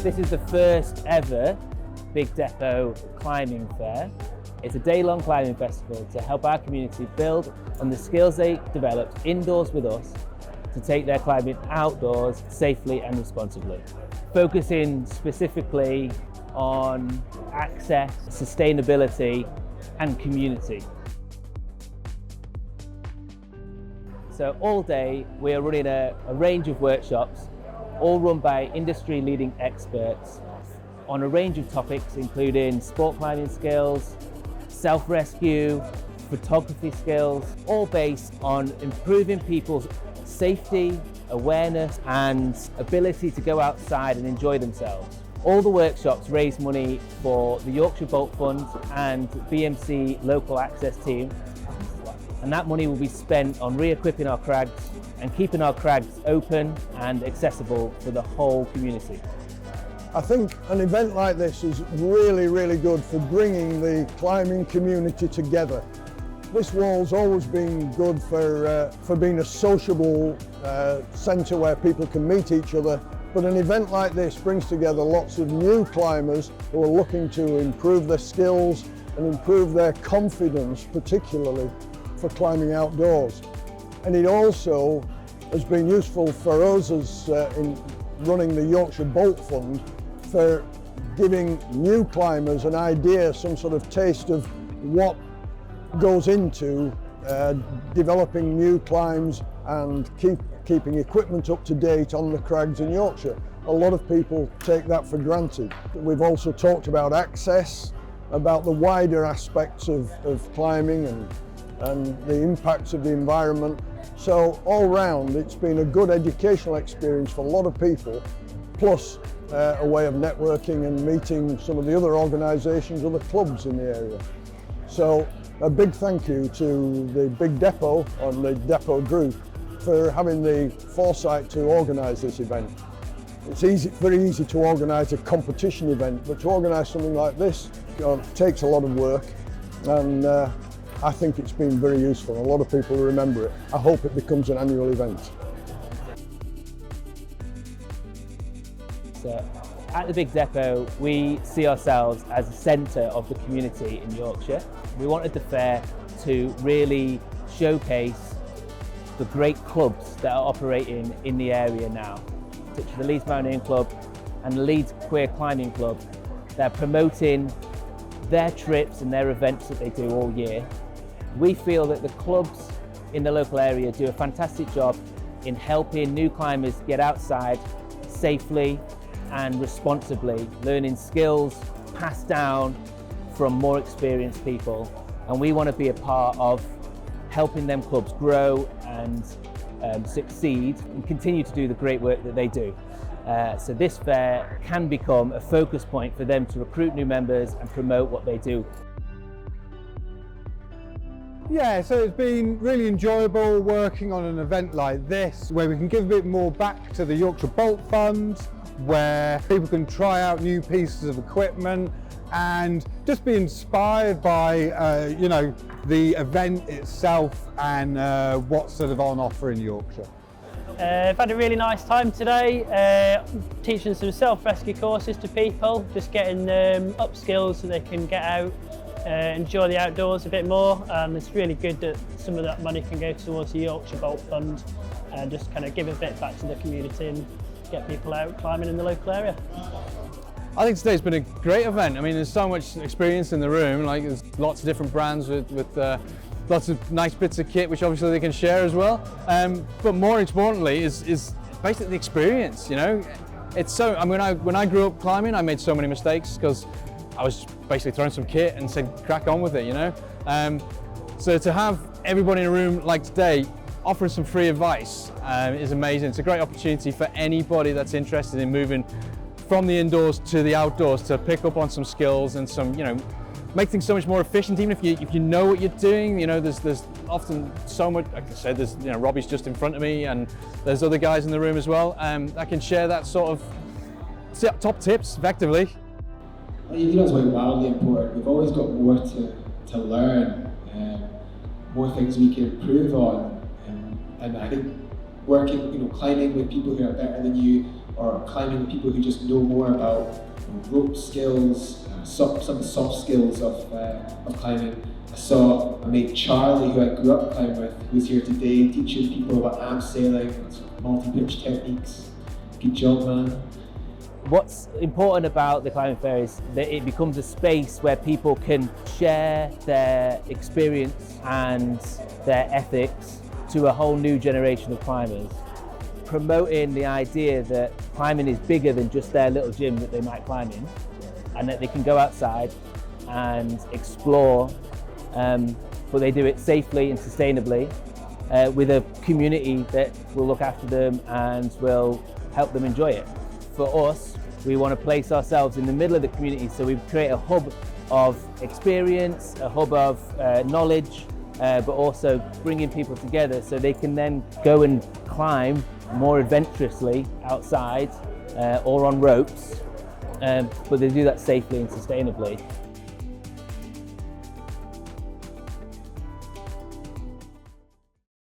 This is the first ever Big Depot climbing fair. It's a day-long climbing festival to help our community build on the skills they developed indoors with us to take their climbing outdoors safely and responsibly. Focusing specifically on access, sustainability and community. So all day we are running a range of workshops, all run by industry-leading experts on a range of topics including sport climbing skills, self-rescue, photography skills, all based on improving people's safety, awareness and ability to go outside and enjoy themselves. All the workshops raise money for the Yorkshire Bolt Fund and BMC local access team, and that money will be spent on re-equipping our crags and keeping our crags open and accessible for the whole community. I think an event like this is really good for bringing the climbing community together. This wall's always been good for being a sociable centre where people can meet each other, but an event like this brings together lots of new climbers who are looking to improve their skills and improve their confidence, particularly for climbing outdoors. And it also has been useful for us as in running the Yorkshire Bolt Fund for giving new climbers an idea, some sort of taste of what goes into developing new climbs and keeping equipment up to date on the crags in Yorkshire. A lot of people take that for granted. We've also talked about access, about the wider aspects of climbing and the impacts of the environment. So all round it's been a good educational experience for a lot of people, plus a way of networking and meeting some of the other organisations, other clubs in the area. So a big thank you to the Big Depot and the Depot Group for having the foresight to organise this event. It's very easy to organise a competition event, but to organise something like this takes a lot of work, and I think it's been very useful. A lot of people remember it. I hope it becomes an annual event. So at the Big Depot, we see ourselves as a centre of the community in Yorkshire. We wanted the fair to really showcase the great clubs that are operating in the area now, such as the Leeds Mountaineering Club and the Leeds Queer Climbing Club. They're promoting their trips and their events that they do all year. We feel that the clubs in the local area do a fantastic job in helping new climbers get outside safely and responsibly, learning skills passed down from more experienced people. And we want to be a part of helping them clubs grow and succeed and continue to do the great work that they do. So this fair can become a focus point for them to recruit new members and promote what they do. Yeah, so it's been really enjoyable working on an event like this, where we can give a bit more back to the Yorkshire Bolt Fund, where people can try out new pieces of equipment and just be inspired by you know, the event itself and what's sort of on offer in Yorkshire. I've had a really nice time today, teaching some self-rescue courses to people, just getting them up skills so they can get out, enjoy the outdoors a bit more, and it's really good that some of that money can go towards the Yorkshire Bolt Fund and just kind of give a bit back to the community and get people out climbing in the local area. I think today's been a great event. I mean, there's so much experience in the room, like there's lots of different brands with lots of nice bits of kit, which obviously they can share as well. But more importantly is basically the experience, you know. It's so, I mean, when I grew up climbing, I made so many mistakes because I was basically throwing some kit and said, crack on with it, you know. So to have everybody in a room like today offering some free advice is amazing. It's a great opportunity for anybody that's interested in moving from the indoors to the outdoors to pick up on some skills and some, you know, make things so much more efficient. Even if you know what you're doing, you know, there's often so much. Like I said, there's, you know, Robbie's just in front of me, and there's other guys in the room as well. I can share that sort of top tips effectively. You know, it's wildly important. We've always got more to learn, more things we can improve on, and I think working, you know, climbing with people who are better than you or climbing with people who just know more about rope skills, some of the soft skills of climbing. I saw my mate Charlie, who I grew up climbing with, who's here today, teaching people about abseiling, multi-pitch techniques. Good job, man. What's important about the climbing fair is that it becomes a space where people can share their experience and their ethics to a whole new generation of climbers, promoting the idea that climbing is bigger than just their little gym that they might climb in, and that they can go outside and explore, but they do it safely and sustainably with a community that will look after them and will help them enjoy it. For us, we want to place ourselves in the middle of the community, so we create a hub of experience, a hub of knowledge, but also bringing people together so they can then go and climb more adventurously outside or on ropes, but they do that safely and sustainably.